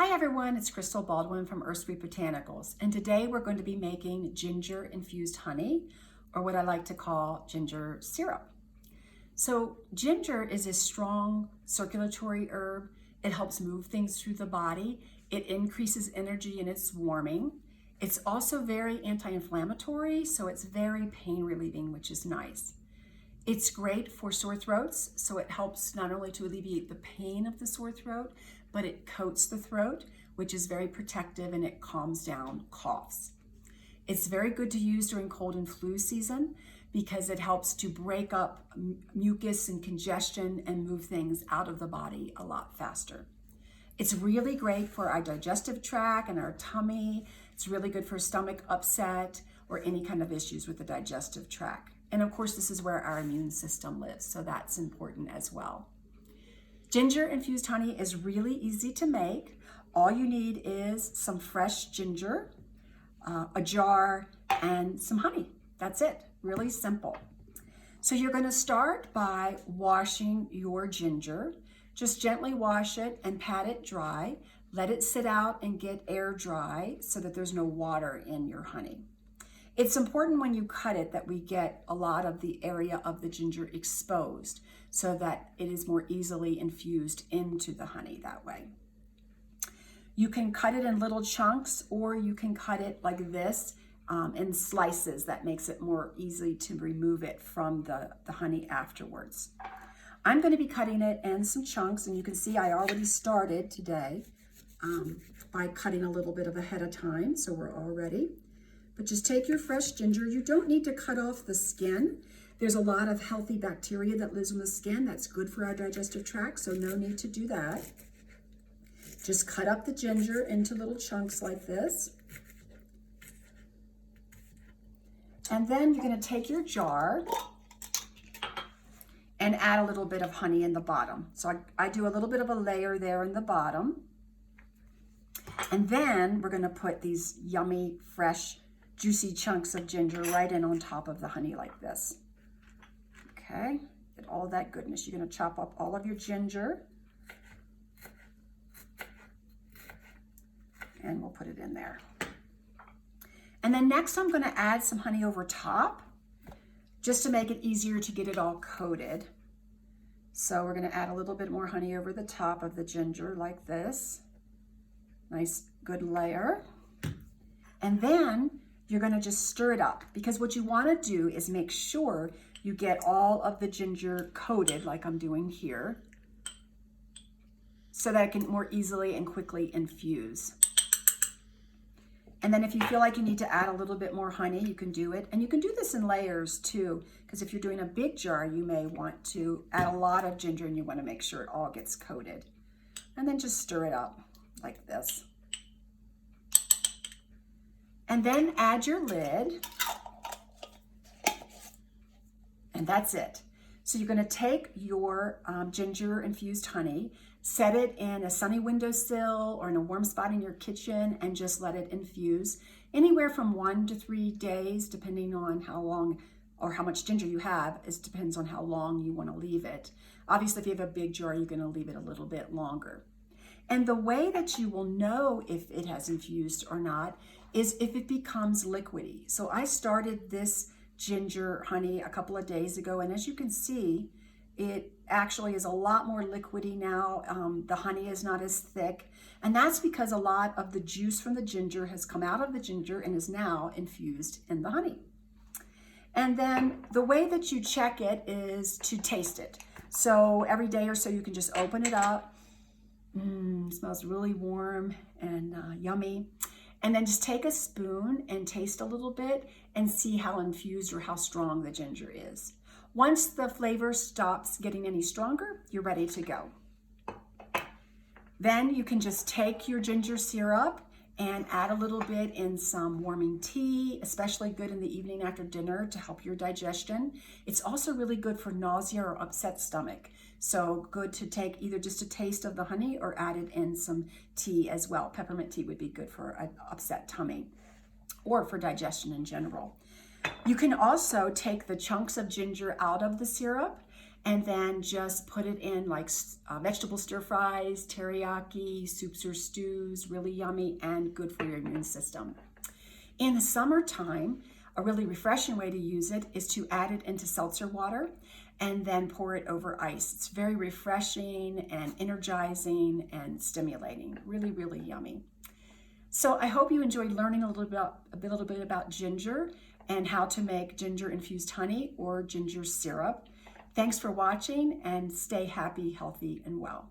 Hi everyone, it's Crystal Baldwin from Earth Sweet Botanicals, and today we're going to be making ginger infused honey, or what I like to call ginger syrup. So ginger is a strong circulatory herb. It helps move things through the body. It increases energy and it's warming. It's also very anti-inflammatory, so it's very pain relieving, which is nice. It's great for sore throats, so it helps not only to alleviate the pain of the sore throat, but it coats the throat, which is very protective, and it calms down coughs. It's very good to use during cold and flu season because it helps to break up mucus and congestion and move things out of the body a lot faster. It's really great for our digestive tract and our tummy. It's really good for stomach upset or any kind of issues with the digestive tract. And of course, this is where our immune system lives, so that's important as well. Ginger infused honey is really easy to make. All you need is some fresh ginger, a jar, and some honey. That's it, really simple. So you're gonna start by washing your ginger. Just gently wash it and pat it dry. Let it sit out and get air dry so that there's no water in your honey. It's important when you cut it that we get a lot of the area of the ginger exposed so that it is more easily infused into the honey that way. You can cut it in little chunks, or you can cut it like this in slices. That makes it more easy to remove it from the honey afterwards. I'm going to be cutting it in some chunks, and you can see I already started today by cutting a little bit of ahead of time, so we're all ready. But just take your fresh ginger. You don't need to cut off the skin. There's a lot of healthy bacteria that lives on the skin. That's good for our digestive tract, so no need to do that. Just cut up the ginger into little chunks like this. And then you're going to take your jar and add a little bit of honey in the bottom. So I do a little bit of a layer there in the bottom. And then we're going to put these yummy, fresh, juicy chunks of ginger right in on top of the honey like this. Okay, get all of that goodness. You're going to chop up all of your ginger, and we'll put it in there. And then next I'm going to add some honey over top just to make it easier to get it all coated. So we're going to add a little bit more honey over the top of the ginger like this. Nice, good layer. And then you're going to just stir it up, because what you want to do is make sure you get all of the ginger coated like I'm doing here so that it can more easily and quickly infuse. And then if you feel like you need to add a little bit more honey, you can do it. And you can do this in layers too, because if you're doing a big jar, you may want to add a lot of ginger and you want to make sure it all gets coated. And then just stir it up like this. And then add your lid, and that's it. So you're going to take your ginger infused honey, set it in a sunny windowsill or in a warm spot in your kitchen, and just let it infuse anywhere from 1 to 3 days, depending on how long or how much ginger you have. It depends on how long you want to leave it. Obviously, if you have a big jar, you're going to leave it a little bit longer. And the way that you will know if it has infused or not is if it becomes liquidy. So I started this ginger honey a couple of days ago, and as you can see, it actually is a lot more liquidy now. The honey is not as thick, and that's because a lot of the juice from the ginger has come out of the ginger and is now infused in the honey. And then the way that you check it is to taste it. So every day or so you can just open it up. Smells really warm and yummy. And then just take a spoon and taste a little bit and see how infused or how strong the ginger is. Once the flavor stops getting any stronger, you're ready to go. Then you can just take your ginger syrup and add a little bit in some warming tea, especially good in the evening after dinner to help your digestion. It's also really good for nausea or upset stomach. So good to take either just a taste of the honey or add it in some tea as well. Peppermint tea would be good for an upset tummy or for digestion in general. You can also take the chunks of ginger out of the syrup and then just put it in like vegetable stir fries, teriyaki, soups or stews, really yummy and good for your immune system. In the summertime, a really refreshing way to use it is to add it into seltzer water and then pour it over ice. It's very refreshing and energizing and stimulating. Really, really yummy. So I hope you enjoyed learning a little bit about ginger and how to make ginger infused honey or ginger syrup. Thanks for watching, and stay happy, healthy, and well.